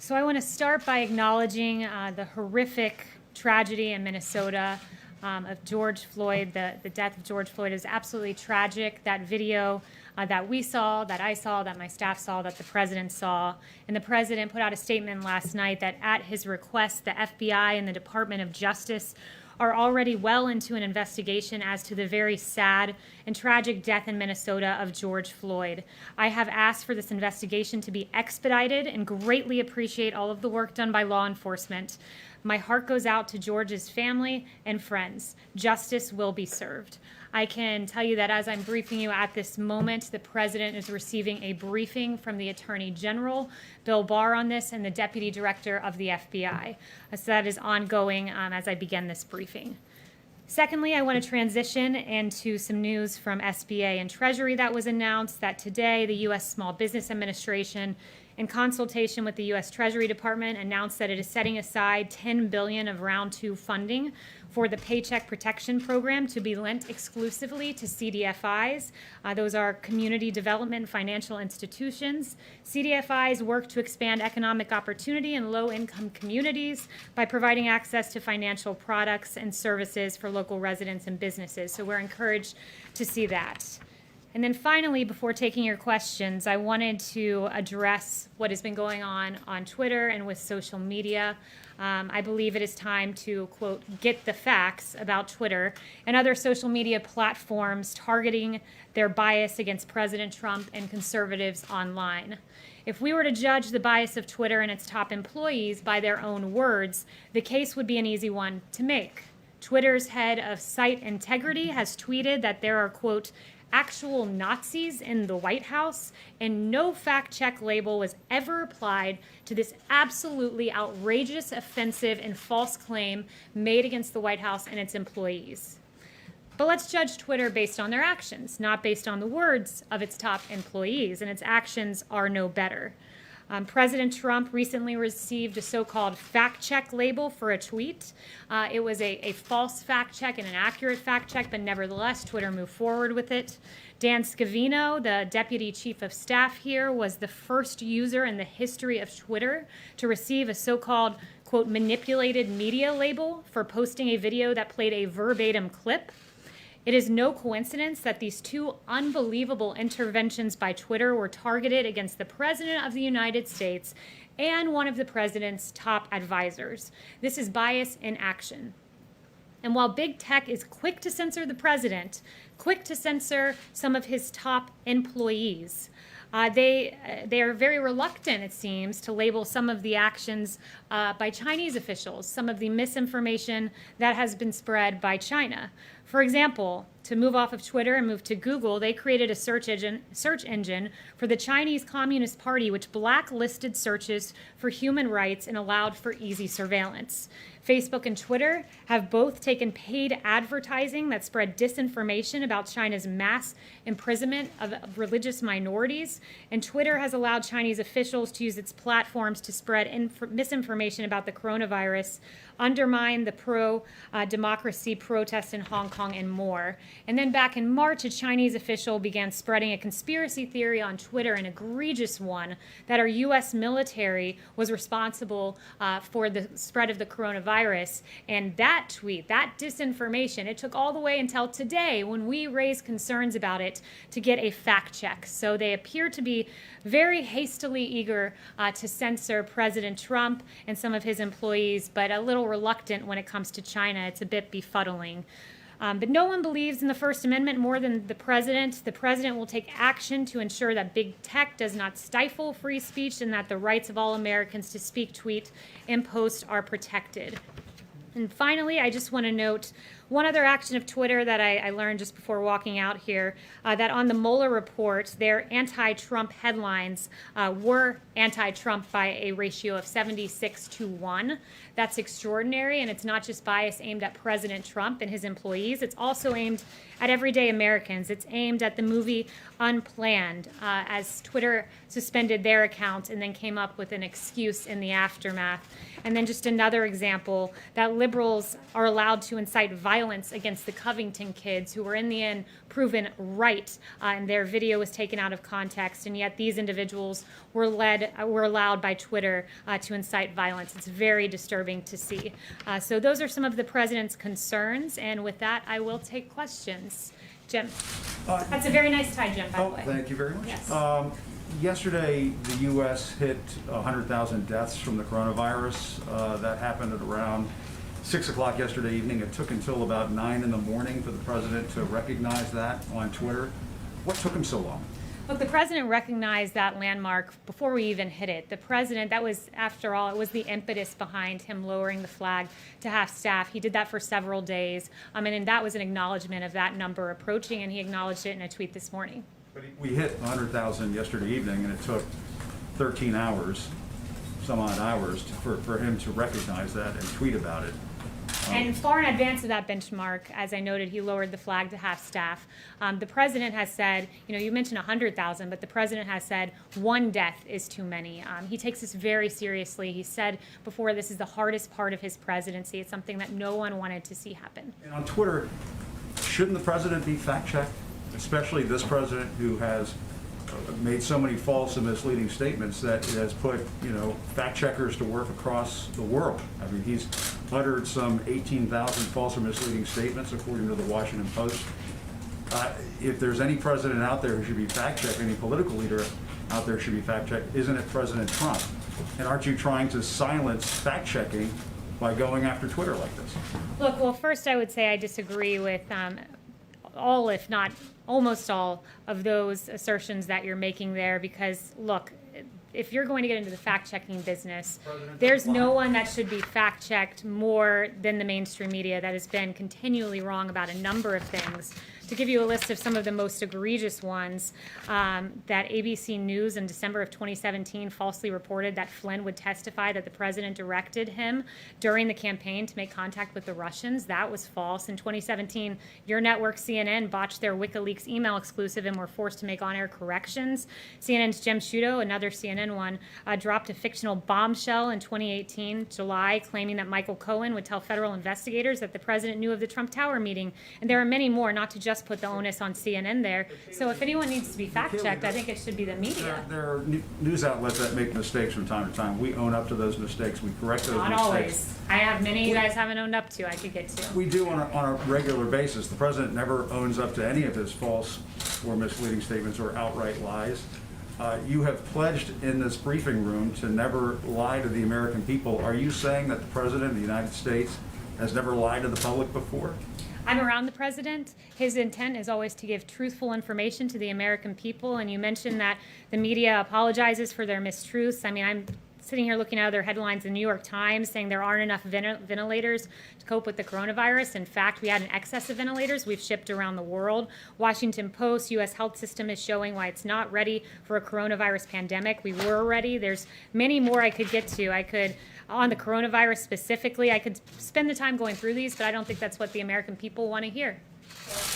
So I want to start by acknowledging the horrific tragedy in Minnesota of George Floyd. The death of George Floyd is absolutely tragic. That video that we saw, that I saw, that my staff saw, that the president saw. And the president put out a statement last night that at his request, the FBI and the Department of Justice are already well into an investigation as to the very sad and tragic death in Minnesota of George Floyd. I have asked for this investigation to be expedited and greatly appreciate all of the work done by law enforcement. My heart goes out to George's family and friends. Justice will be served. I can tell you that as I'm briefing you at this moment, the president is receiving a briefing from the Attorney General, Bill Barr, on this, and the Deputy Director of the FBI. So that is ongoing as I begin this briefing. Secondly, I want to transition into some news from SBA and Treasury that was announced that today the U.S. Small Business Administration, in consultation with the U.S. Treasury Department, announced that it is setting aside $10 billion of round two funding for the Paycheck Protection Program to be lent exclusively to CDFIs. Those are community development financial institutions. CDFIs work to expand economic opportunity in low-income communities by providing access to financial products and services for local residents and businesses. So we're encouraged to see that. And then finally, before taking your questions, I wanted to address what has been going on Twitter and with social media. I believe it is time to, quote, get the facts about Twitter and other social media platforms targeting their bias against President Trump and conservatives online. If we were to judge the bias of Twitter and its top employees by their own words, the case would be an easy one to make. Twitter's head of site integrity has tweeted that there are, quote, actual Nazis in the White House, and no fact check label was ever applied to this absolutely outrageous, offensive, and false claim made against the White House and its employees. But let's judge Twitter based on their actions, not based on the words of its top employees, and its actions are no better. President Trump recently received a so-called fact check label for a tweet. It was a false fact check and an accurate fact check, but nevertheless, Twitter moved forward with it. Dan Scavino, the deputy chief of staff here, was the first user in the history of Twitter to receive a so-called, quote, manipulated media label for posting a video that played a verbatim clip. It is no coincidence that these two unbelievable interventions by Twitter were targeted against the President of the United States and one of the President's top advisors. This is bias in action. And while big tech is quick to censor the President, quick to censor some of his top employees, they are very reluctant, it seems, to label some of the actions by Chinese officials, some of the misinformation that has been spread by China. For example, to move off of Twitter and move to Google, they created a search engine for the Chinese Communist Party, which blacklisted searches for human rights and allowed for easy surveillance. Facebook and Twitter have both taken paid advertising that spread disinformation about China's mass imprisonment of religious minorities, and Twitter has allowed Chinese officials to use its platforms to spread misinformation about the coronavirus, undermine the pro-democracy protests in Hong Kong, and more. And then back in March, a Chinese official began spreading a conspiracy theory on Twitter, an egregious one, that our U.S. military was responsible for the spread of the coronavirus. And that tweet, that disinformation, it took all the way until today when we raised concerns about it to get a fact check. So they appear to be very hastily eager to censor President Trump and some of his employees, but a little reluctant when it comes to China. It's a bit befuddling. But no one believes in the First Amendment more than the president. The president will take action to ensure that big tech does not stifle free speech and that the rights of all Americans to speak, tweet, and post are protected. And finally, I just want to note one other action of Twitter that I learned just before walking out here, that on the Mueller report, their anti-Trump headlines were anti-Trump by a ratio of 76-1. That's extraordinary, and it's not just bias aimed at President Trump and his employees. It's also aimed at everyday Americans. It's aimed at the movie Unplanned, as Twitter suspended their account and then came up with an excuse in the aftermath. And then just another example, that liberals are allowed to incite violence violence against the Covington kids, who were in the end proven right, and their video was taken out of context, and yet these individuals were allowed by Twitter to incite violence. It's very disturbing to see. So those are some of the president's concerns, and with that, I will take questions. Jim. That's a very nice tie, Jim, by the way. Thank you very much. Yes. Yesterday, the U.S. hit 100,000 deaths from the coronavirus. That happened at around 6 o'clock yesterday evening. It took until about 9 in the morning for the president to recognize that on Twitter. What took him so long? Look, the president recognized that landmark before we even hit it. The president, that was, after all, it was the impetus behind him lowering the flag to half-staff. He did that for several days, and that was an acknowledgement of that number approaching, and he acknowledged it in a tweet this morning. But we hit 100,000 yesterday evening, and it took 13 hours, some odd hours, for him to recognize that and tweet about it. And far in advance of that benchmark, as I noted, he lowered the flag to half-staff. The president has said, you mentioned 100,000, but the president has said one death is too many. He takes this very seriously. He said before, this is the hardest part of his presidency. It's something that no one wanted to see happen. And on Twitter, shouldn't the president be fact-checked? Especially this president who has made so many false and misleading statements that it has put, fact checkers to work across the world. I mean, he's uttered some 18,000 false or misleading statements, according to the Washington Post. If there's any president out there who should be fact-checked, any political leader out there should be fact-checked, isn't it President Trump? And aren't you trying to silence fact-checking by going after Twitter like this? Look, well, first I would say I disagree with all, if not almost all, of those assertions that you're making there, because look, if you're going to get into the fact-checking business, there's no one that should be fact-checked more than the mainstream media that has been continually wrong about a number of things. To give you a list of some of the most egregious ones, that ABC News in December of 2017 falsely reported that Flynn would testify that the president directed him during the campaign to make contact with the Russians. That was false. In 2017, your network CNN botched their WikiLeaks email exclusive and were forced to make on-air corrections. CNN's Jem Sciutto, another CNN one, dropped a fictional bombshell in 2018, July, claiming that Michael Cohen would tell federal investigators that the president knew of the Trump Tower meeting. And there are many more, not to just put the onus on CNN there. So if anyone needs to be fact-checked, I think it should be the media. There are news outlets that make mistakes from time to time. We own up to those mistakes. We correct those mistakes. Not always. I have many you guys haven't owned up to, I could get to. We do on a regular basis. The president never owns up to any of his false or misleading statements or outright lies. You have pledged in this briefing room to never lie to the American people. Are you saying that the president of the United States has never lied to the public before? I'm around the president. His intent is always to give truthful information to the American people. And you mentioned that the media apologizes for their mistruths. I mean, I'm sitting here looking at other headlines in the New York Times saying there aren't enough ventilators to cope with the coronavirus. In fact, we had an excess of ventilators we've shipped around the world. Washington Post, U.S. health system is showing why it's not ready for a coronavirus pandemic. We were ready. There's many more I could get to. On the coronavirus specifically, I could spend the time going through these, but I don't think that's what the American people want to hear.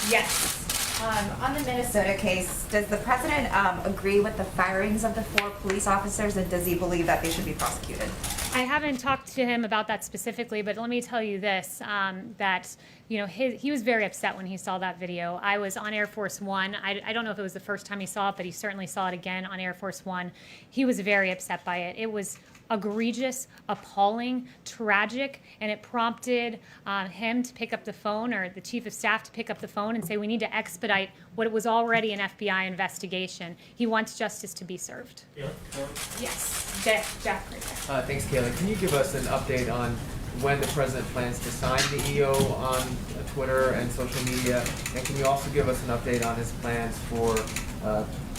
Yes. On the Minnesota case, does the president agree with the firings of the 4 police officers, and does he believe that they should be prosecuted? I haven't talked to him about that specifically, but let me tell you this, that he was very upset when he saw that video. I was on Air Force One. I don't know if it was the first time he saw it, but he certainly saw it again on Air Force One. He was very upset by it. It was egregious, appalling, tragic, and it prompted him to pick up the phone, or the chief of staff to pick up the phone and say, we need to expedite what was already an FBI investigation. He wants justice to be served. Yeah. Yes, Jeff right there. Thanks, Kayleigh. Can you give us an update on when the president plans to sign the EO on Twitter and social media? And can you also give us an update on his plans for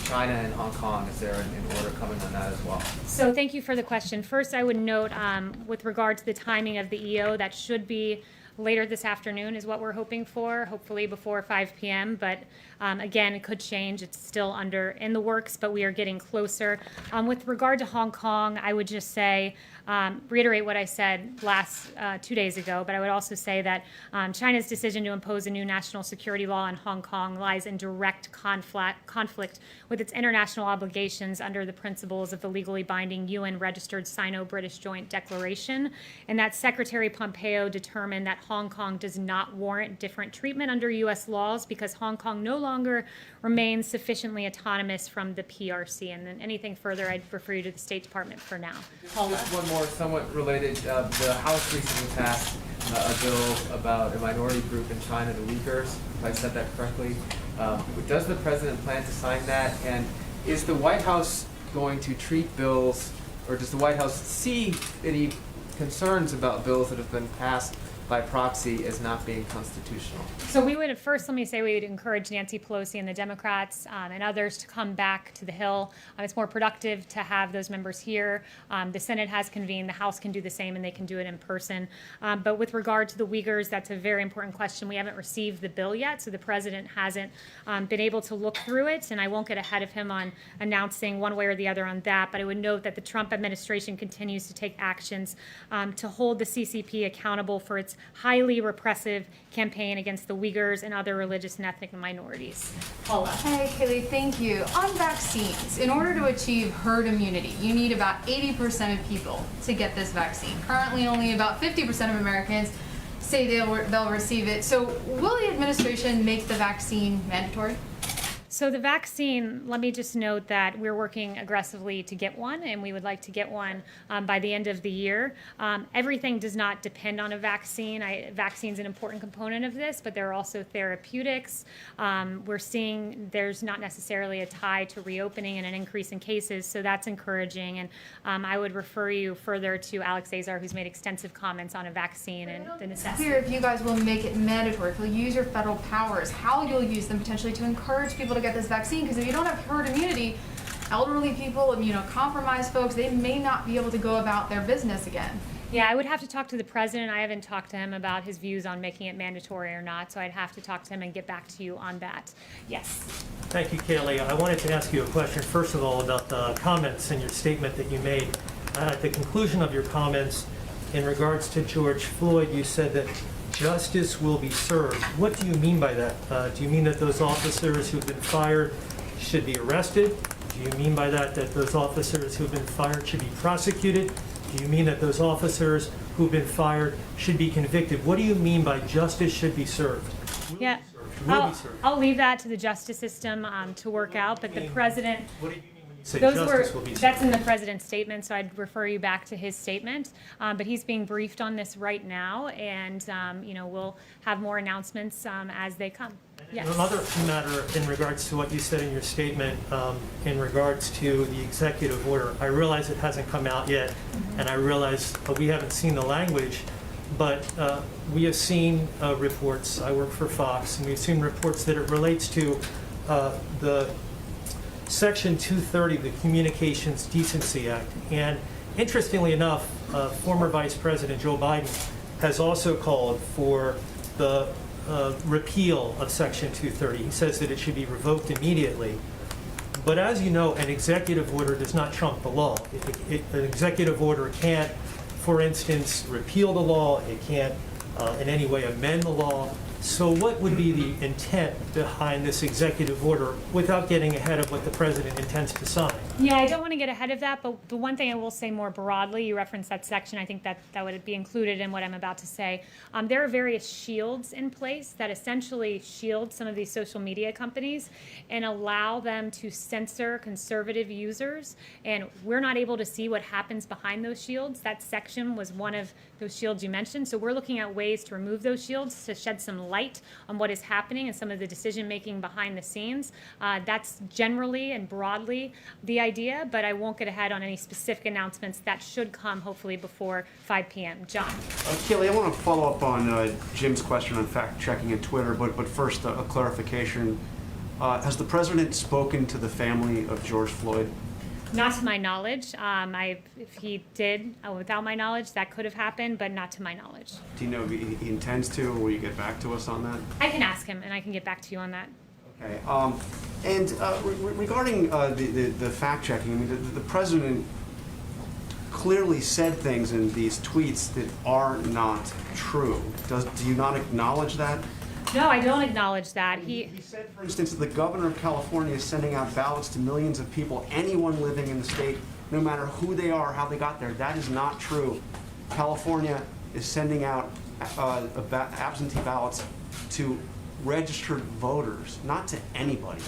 China and Hong Kong? Is there an order coming on that as well? So thank you for the question. First, I would note with regard to the timing of the EO, that should be later this afternoon is what we're hoping for, hopefully before 5 p.m. But again, it could change. It's still in the works, but we are getting closer. With regard to Hong Kong, I would just say, reiterate what I said 2 days ago, but I would also say that China's decision to impose a new national security law in Hong Kong lies in direct conflict with its international obligations under the principles of the legally binding UN-registered Sino-British Joint Declaration, and that Secretary Pompeo determined that Hong Kong does not warrant different treatment under U.S. laws because Hong Kong no longer remains sufficiently autonomous from the PRC. And then anything further, I'd refer you to the State Department for now. Just one more somewhat related. The House recently passed a bill about a minority group in China, the Uyghurs, if I said that correctly. Does the president plan to sign that? And is the White House going to treat bills, or does the White House see any concerns about bills that have been passed by proxy as not being constitutional? So we would, first, let me say we would encourage Nancy Pelosi and the Democrats and others to come back to the Hill. It's more productive to have those members here. The Senate has convened, the House can do the same, and they can do it in person. But with regard to the Uyghurs, that's a very important question. We haven't received the bill yet, so the president hasn't been able to look through it, and I won't get ahead of him on announcing one way or the other on that, but I would note that the Trump administration continues to take actions to hold the CCP accountable for its highly repressive campaign against the Uyghurs and other religious and ethnic minorities. Paula. Hey, Kayleigh, thank you. On vaccines, in order to achieve herd immunity, you need about 80% of people to get this vaccine. Currently, only about 50% of Americans say they'll receive it. So will the administration make the vaccine mandatory? So the vaccine, let me just note that we're working aggressively to get one, and we would like to get one by the end of the year. Everything does not depend on a vaccine. Vaccine's an important component of this, but there are also therapeutics. We're seeing there's not necessarily a tie to reopening and an increase in cases, so that's encouraging. And I would refer you further to Alex Azar, who's made extensive comments on a vaccine and the necessity. Clear if you guys will make it mandatory, if you'll use your federal powers, how you'll use them potentially to encourage people to get this vaccine, because if you don't have herd immunity, elderly people, immunocompromised folks, they may not be able to go about their business again. Yeah, I would have to talk to the president. I haven't talked to him about his views on making it mandatory or not, so I'd have to talk to him and get back to you on that. Yes. Thank you, Kayleigh. I wanted to ask you a question, first of all, about the comments in your statement that you made. At the conclusion of your comments in regards to George Floyd, you said that justice will be served. What do you mean by that? Do you mean that those officers who've been fired should be arrested? Do you mean by that those officers who've been fired should be prosecuted? Do you mean that those officers who've been fired should be convicted? What do you mean by justice should be served? Yeah, I'll leave that to the justice system to work out, but the president... What do you mean when you say Those justice were, will be served? that's in the president's statement, so I'd refer you back to his statement. But he's being briefed on this right now, and we'll have more announcements as they come. Yes. Another matter in regards to what you said in your statement, in regards to the executive order. I realize it hasn't come out yet, and I realize we haven't seen the language, but we have seen reports. I work for Fox, and we've seen reports that it relates to the Section 230 of the Communications Decency Act. And interestingly enough, former Vice President Joe Biden has also called for the repeal of Section 230. He says that it should be revoked immediately. But as you know, an executive order does not trump the law. An executive order can't, for instance, repeal the law. It can't in any way amend the law. So what would be the intent behind this executive order without getting ahead of what the president intends to sign? Yeah, I don't want to get ahead of that, but the one thing I will say more broadly, you referenced that section, I think that would be included in what I'm about to say. There are various shields in place that essentially shield some of these social media companies and allow them to censor conservative users, and we're not able to see what happens behind those shields. That section was one of those shields you mentioned, so we're looking at ways to remove those shields to shed some light on what is happening and some of the decision-making behind the scenes. That's generally and broadly the idea, but I won't get ahead on any specific announcements. That should come hopefully before 5 p.m. John. Kayleigh, I want to follow up on Jim's question on fact-checking and Twitter, but first a clarification. Has the president spoken to the family of George Floyd? Not to my knowledge. If he did, without my knowledge, that could have happened, but not to my knowledge. Do you know if he intends to, or will you get back to us on that? I can ask him, and I can get back to you on that. Okay. Regarding the fact-checking, I mean, the president clearly said things in these tweets that are not true. Do you not acknowledge that? No, I don't acknowledge that. He said, for instance, that the governor of California is sending out ballots to millions of people, anyone living in the state, no matter who they are, how they got there. That is not true. California is sending out absentee ballots to registered voters, not to anybody.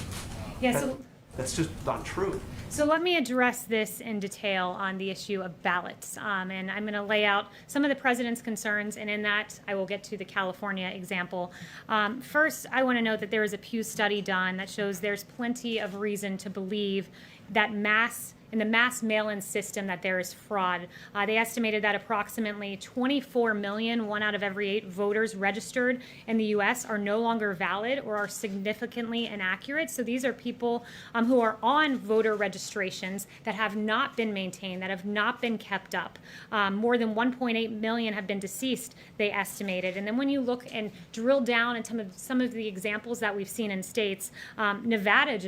Yeah, so That's just not true. So let me address this in detail on the issue of ballots. And I'm going to lay out some of the president's concerns, and in that I will get to the California example. First, I want to note that there is a Pew study done that shows there's plenty of reason to believe that in the mass mail-in system that there is fraud. They estimated that approximately 24 million, 1 out of every 8 voters registered in the U.S. are no longer valid or are significantly inaccurate. So these are people who are on voter registrations that have not been maintained, that have not been kept up. More than 1.8 million have been deceased, they estimated. And then when you look and drill down into some of the examples that we've seen in states, Nevada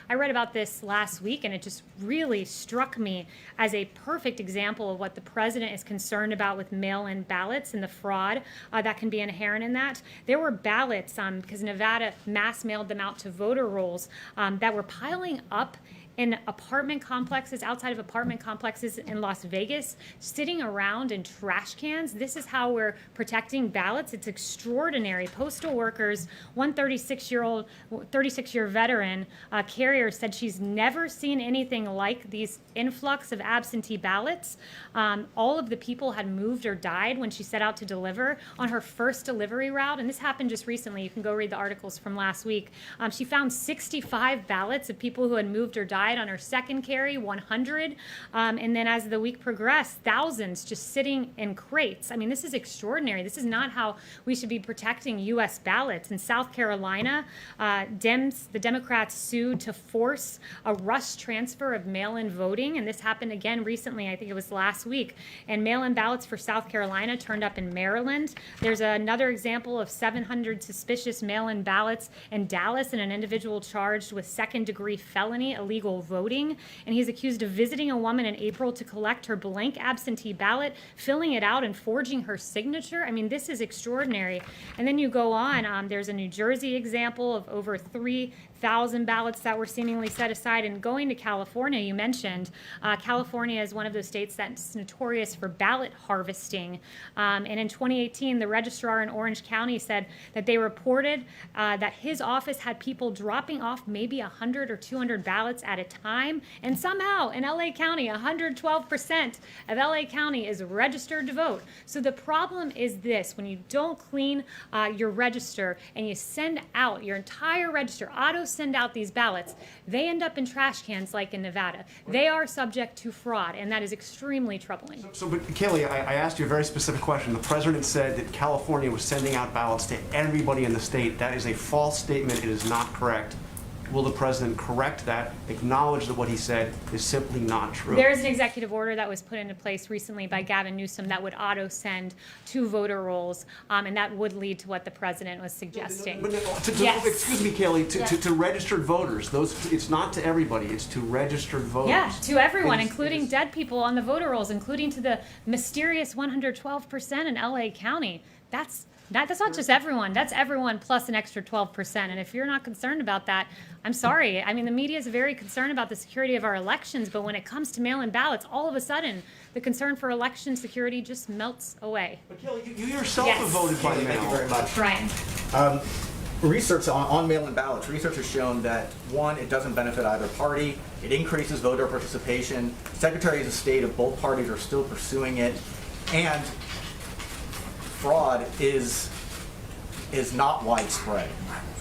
I read about this last week, and it just really struck me as a perfect example of what the president is concerned about with mail-in ballots and the fraud that can be inherent in that. There were ballots, because Nevada mass mailed them out to voter rolls, that were piling up in apartment complexes, outside of apartment complexes in Las Vegas, sitting around in trash cans. This is how we're protecting ballots. It's extraordinary. Postal workers, one 36-year veteran carrier said she's never seen anything like these influx of absentee ballots. All of the people had moved or died when she set out to deliver on her first delivery route, and this happened just recently. You can go read the articles from last week. She found 65 ballots of people who had moved or died on her second carry, 100. And then as the week progressed, thousands just sitting in crates. I mean, this is extraordinary. This is not how we should be protecting U.S. ballots. In South Carolina, the Democrats sued to force a rush transfer of mail-in voting. And this happened again recently. I think it was last week. And mail-in ballots for South Carolina turned up in Maryland. There's another example of 700 suspicious mail-in ballots in Dallas, and an individual charged with second-degree felony illegal voting, and he's accused of visiting a woman in April to collect her blank absentee ballot, filling it out and forging her signature. I mean, this is extraordinary. And then you go on, there's a New Jersey example of over 3,000 ballots that were seemingly set aside. And going to California, you mentioned, California is one of those states that's notorious for ballot harvesting. And in 2018, the registrar in Orange County said that they reported that his office had people dropping off maybe 100 or 200 ballots at a time. And somehow in LA County, 112% of LA County is registered to vote. So the problem is this: when you don't clean your register and you send out your entire register, auto send out these ballots, they end up in trash cans like in Nevada. They are subject to fraud, and that is extremely troubling. But Kayleigh, I asked you a very specific question. The president said that California was sending out ballots to everybody in the state. That is a false statement. It is not correct. Will the president correct that, acknowledge that what he said is simply not true? There is an executive order that was put into place recently by Gavin Newsom that would auto-send to voter rolls, and that would lead to what the president was suggesting. Yes. Excuse me, Kayleigh, to registered voters, it's not to everybody, it's to registered voters. Yeah, to everyone, including dead people on the voter rolls, including to the mysterious 112% in LA County. That's not just everyone. That's everyone plus an extra 12%. And if you're not concerned about that, I'm sorry. I mean, the media is very concerned about the security of our elections, but when it comes to mail-in ballots, all of a sudden, the concern for election security just melts away. But Kayleigh, you yourself Yes. have voted by mail. Thank you very much. Brian. Research on mail-in ballots, research has shown that, one, it doesn't benefit either party, it increases voter participation, secretaries of state of both parties are still pursuing it, and fraud is not widespread.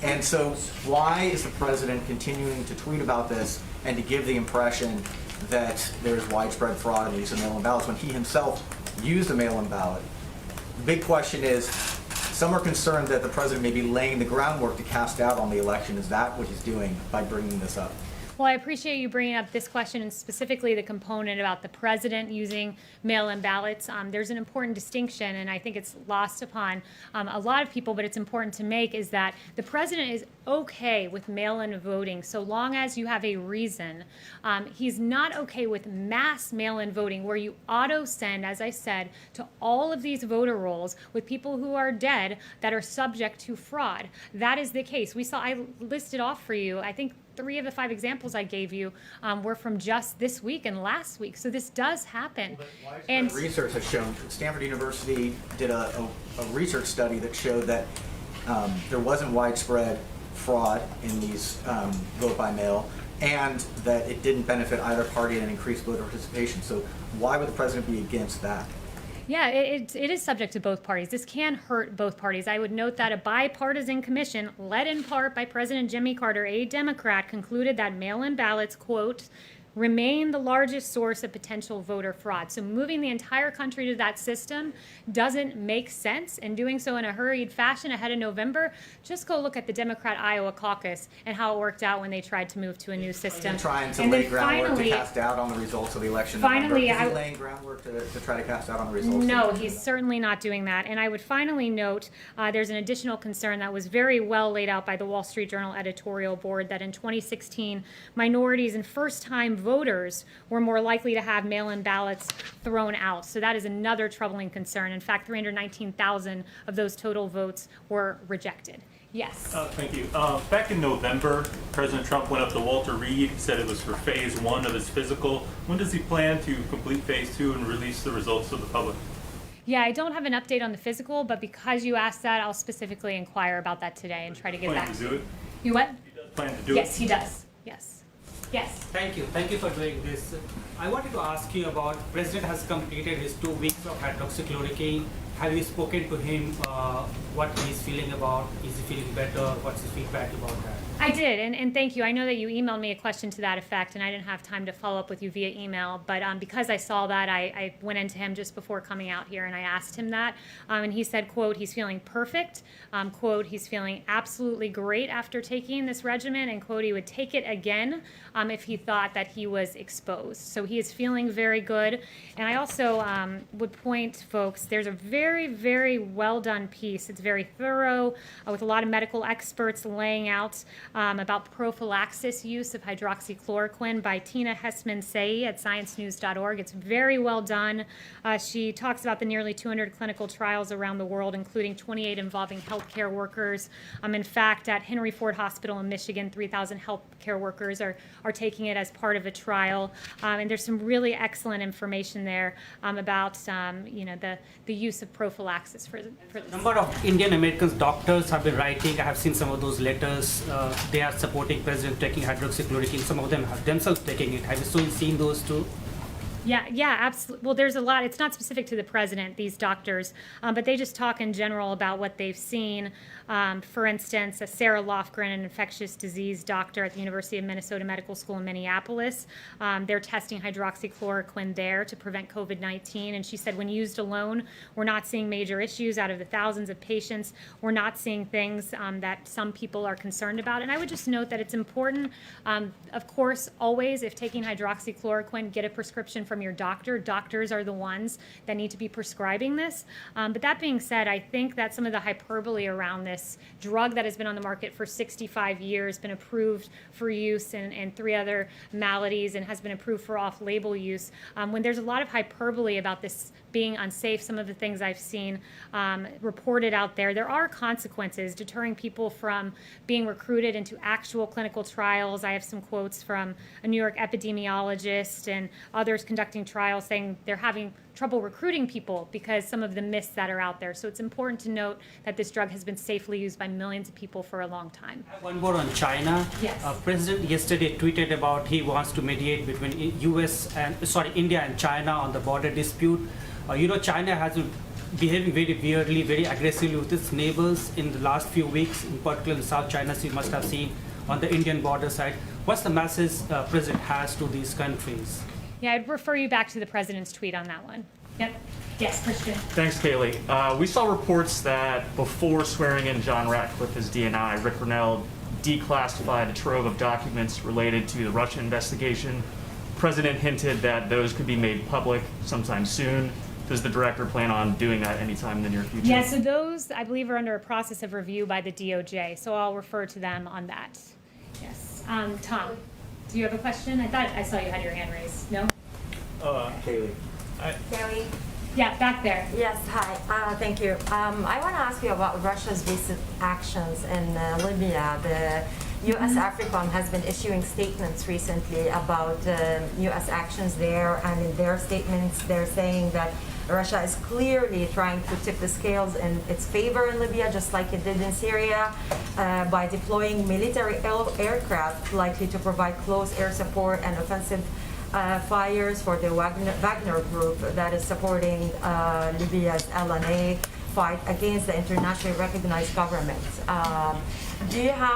And so why is the president continuing to tweet about this and to give the impression that there's widespread fraud in the use of mail-in ballots when he himself used a mail-in ballot? The big question is, some are concerned that the president may be laying the groundwork to cast doubt on the election. Is that what he's doing by bringing this up? Well, I appreciate you bringing up this question, and specifically the component about the president using mail-in ballots. There's an important distinction, and I think it's lost upon a lot of people, but it's important to make, is that the president is okay with mail-in voting so long as you have a reason. He's not okay with mass mail-in voting where you auto-send, as I said, to all of these voter rolls with people who are dead that are subject to fraud. That is the case. I listed off for you, I think, 3 of the 5 examples I gave you were from just this week and last week. So this does happen. And Research has shown, Stanford University did a research study that showed that there wasn't widespread fraud in these vote by mail, and that it didn't benefit either party and increased voter participation. So why would the president be against that? yeah, it is subject to both parties. This can hurt both parties. I would note that a bipartisan commission, led in part by President Jimmy Carter, a Democrat, concluded that mail-in ballots, quote, remain the largest source of potential voter fraud. So moving the entire country to that system doesn't make sense, and doing so in a hurried fashion ahead of November. Just go look at the Democrat Iowa caucus and how it worked out when they tried to move to a new system. Trying to And lay then groundwork to finally- cast doubt on the results of the election. Finally, Is he I- laying groundwork to try to cast doubt on the results? No, he's certainly not doing that. And I would finally note there's an additional concern that was very well laid out by the Wall Street Journal editorial board, that in 2016, minorities and first-time voters were more likely to have mail-in ballots thrown out. So that is another troubling concern. In fact, 319,000 of those total votes were rejected. Yes. Thank you. Back in November, President Trump went up to Walter Reed, said it was for phase 1 of his physical. When does he plan to complete phase 2 and release the results to the public? Yeah, I don't have an update on the physical, but because you asked that, I'll specifically inquire about that today and try to get Plan back to do it? You what? He does plan to do it? Yes, he does. Yes. Yes. Thank you. Thank you for doing this. I wanted to ask you about, President has completed his 2 weeks of hydroxychloroquine. Have you spoken to him what he's feeling about? Is he feeling better? What's his feedback about that? I did, and thank you. I know that you emailed me a question to that effect, and I didn't have time to follow up with you via email, but because I saw that, I went into him just before coming out here, and I asked him that, and he said, quote, he's feeling perfect, quote, he's feeling absolutely great after taking this regimen, and quote, he would take it again if he thought that he was exposed. So he is feeling very good, and I also would point folks, there's a very, very well done piece. It's very thorough, with a lot of medical experts laying out about prophylaxis use of hydroxychloroquine by Tina Hessman-Say at sciencenews.org. It's very well done. She talks about the nearly 200 clinical trials around the world, including 28 involving healthcare workers. In fact, at Henry Ford Hospital in Michigan, 3,000 healthcare workers are taking it as part of a trial. And there's some really excellent information there about the use of prophylaxis for this. Number of Indian Americans doctors have been writing. I have seen some of those letters. They are supporting President taking hydroxychloroquine. Some of them have themselves taking it. Have you seen those too? Yeah, absolutely. Well, there's a lot. It's not specific to the president, these doctors, but they just talk in general about what they've seen. For instance, Sarah Lofgren, an infectious disease doctor at the University of Minnesota Medical School in Minneapolis, they're testing hydroxychloroquine there to prevent COVID-19. And she said when used alone, we're not seeing major issues out of the thousands of patients. We're not seeing things that some people are concerned about. And I would just note that it's important, of course, always, if taking hydroxychloroquine, get a prescription from your doctor. Doctors are the ones that need to be prescribing this. But that being said, I think that some of the hyperbole around this drug that has been on the market for 65 years, been approved for use in 3 other maladies, and has been approved for off-label use, when there's a lot of hyperbole about this being unsafe, some of the things I've seen reported out there are consequences deterring people from being recruited into actual clinical trials. I have some quotes from a New York epidemiologist and others conducting trials saying they're having trouble recruiting people because some of the myths that are out there. So it's important to note that this drug has been safely used by millions of people for a long time. One more on China. Yes. President yesterday tweeted about he wants to mediate between India and China on the border dispute. China has been behaving very weirdly, very aggressively with its neighbors in the last few weeks, in particular in South China, so you must have seen on the Indian border side. What's the message President has to these countries? Yeah, I'd refer you back to the president's tweet on that one. Yep. Yes, Christian. Thanks, Kayleigh. We saw reports that before swearing in John Ratcliffe as DNI, Rick Grenell declassified a trove of documents related to the Russia investigation. The president hinted that those could be made public sometime soon. Does the director plan on doing that anytime in the near future? Yeah, so those, I believe, are under a process of review by the DOJ, so I'll refer to them on that. Yes. Tom, do you have a question? I thought I saw you had your hand raised. No? Kayleigh. Kelly? Yeah, back there. Yes, hi. Thank you. I want to ask you about Russia's recent actions in Libya. U.S. AFRICOM has been issuing statements recently about U.S. actions there, and in their statements they're saying that Russia is clearly trying to tip the scales in its favor in Libya, just like it did in Syria, by deploying military aircraft likely to provide close air support and offensive fires for the Wagner group that is supporting Libya's LNA fight against the internationally recognized government.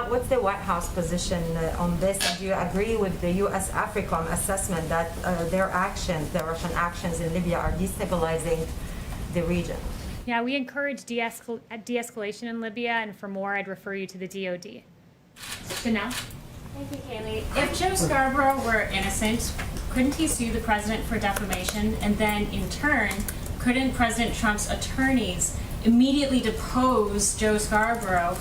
What's the White House position on this? And do you agree with the U.S. AFRICOM assessment that their actions, the Russian actions in Libya, are destabilizing the region? Yeah, we encourage de-escalation in Libya, and for more, I'd refer you to the DoD. Janelle? Thank you, Kayleigh. If Joe Scarborough were innocent, couldn't he sue the president for defamation? And then, in turn, couldn't President Trump's attorneys immediately depose Joe Scarborough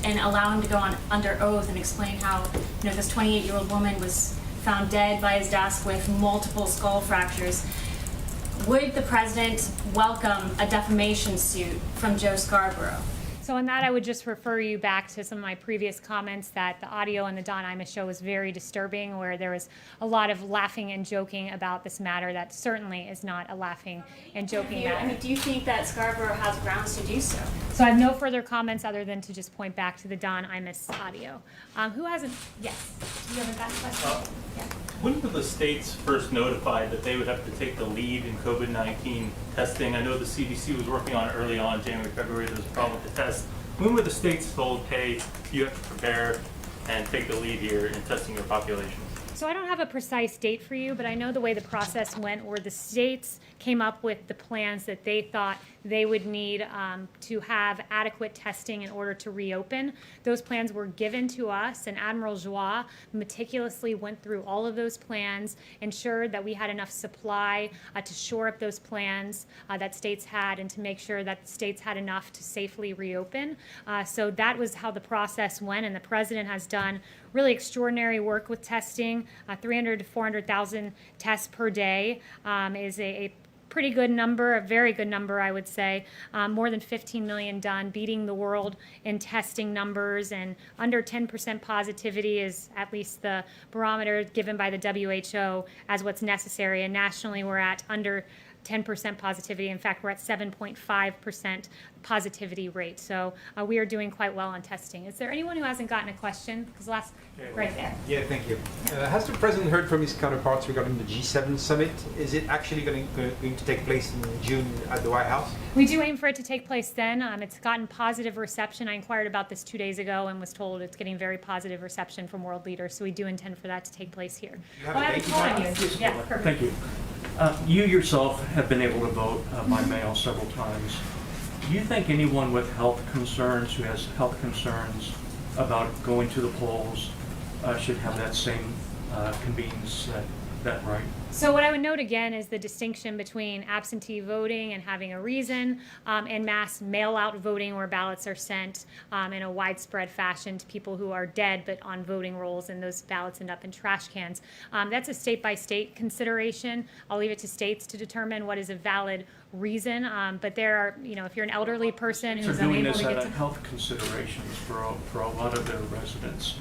and allow him to go on under oath and explain how, this 28-year-old woman was found dead by his desk with multiple skull fractures? Would the president welcome a defamation suit from Joe Scarborough? So on that, I would just refer you back to some of my previous comments that the audio on the Don Imus show was very disturbing, where there was a lot of laughing and joking about this matter that certainly is not a laughing and joking matter. Do you think that Scarborough has grounds to do so? So I have no further comments other than to just point back to the Don Imus audio. Who hasn't? Yes. Do you have a question? Yeah. When were the states first notified that they would have to take the lead in COVID-19 testing? I know the CDC was working on it early on, January, February, there was a problem with the test. When were the states told, hey, you have to prepare and take the lead here in testing your population? So I don't have a precise date for you, but I know the way the process went, where the states came up with the plans that they thought they would need to have adequate testing in order to reopen. Those plans were given to us, and Admiral Joie meticulously went through all of those plans, ensured that we had enough supply to shore up those plans that states had, and to make sure that the states had enough to safely reopen. So that was how the process went, and the president has done really extraordinary work with testing. 300 to 400,000 tests per day is a pretty good number, a very good number, I would say. More than 15 million done, beating the world in testing numbers, and under 10% positivity is at least the barometer given by the WHO as what's necessary. And nationally, we're at under 10% positivity. In fact, we're at 7.5% positivity rate. So we are doing quite well on testing. Is there anyone who hasn't gotten a question? Because right there. Yeah, thank you. Has the president heard from his counterparts regarding the G7 summit? Is it actually going to take place in June at the White House? We do aim for it to take place then. It's gotten positive reception. I inquired about this 2 days ago and was told it's getting very positive reception from world leaders. So we do intend for that to take place here. You have a date in mind? Yeah, perfect. Thank you. You yourself have been able to vote by mail several times. Do you think anyone with health concerns, who has health concerns about going to the polls, should have that same convenience, that right? So what I would note again is the distinction between absentee voting and having a reason, and mass mail-out voting, where ballots are sent in a widespread fashion to people who are dead but on voting rolls, and those ballots end up in trash cans. That's a state-by-state consideration. I'll leave it to states to determine what is a valid reason, but there are, if you're an elderly person who's unable to get to... health considerations for a lot of their residents.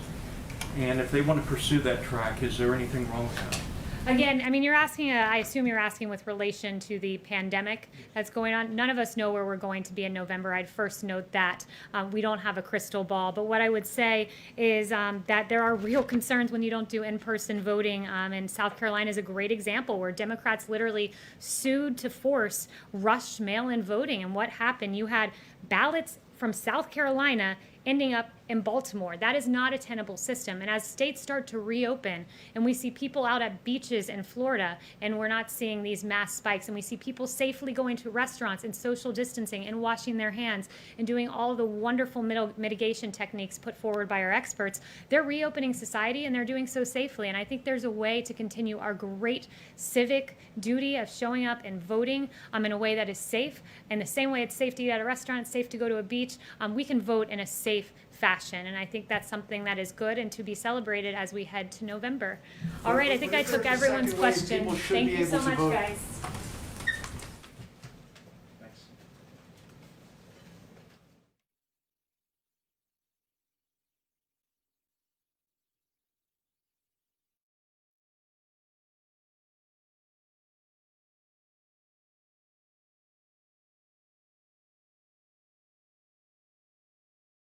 And if they want to pursue that track, is there anything wrong with that? Again, you're asking, I assume you're asking with relation to the pandemic that's going on. None of us know where we're going to be in November. I'd first note that. We don't have a crystal ball. But what I would say is that there are real concerns when you don't do in-person voting. And South Carolina is a great example where Democrats literally sued to force rushed mail-in voting. And what happened? You had ballots from South Carolina ending up in Baltimore. That is not a tenable system. And as states start to reopen, and we see people out at beaches in Florida, and we're not seeing these mass spikes, and we see people safely going to restaurants and social distancing and washing their hands and doing all the wonderful mitigation techniques put forward by our experts, they're reopening society, and they're doing so safely. And I think there's a way to continue our great civic duty of showing up and voting in a way that is safe. And the same way it's safe to eat at a restaurant, it's safe to go to a beach, we can vote in a safe fashion. And I think that's something that is good and to be celebrated as we head to November. All right, I think I took everyone's question. Thank you so much, guys.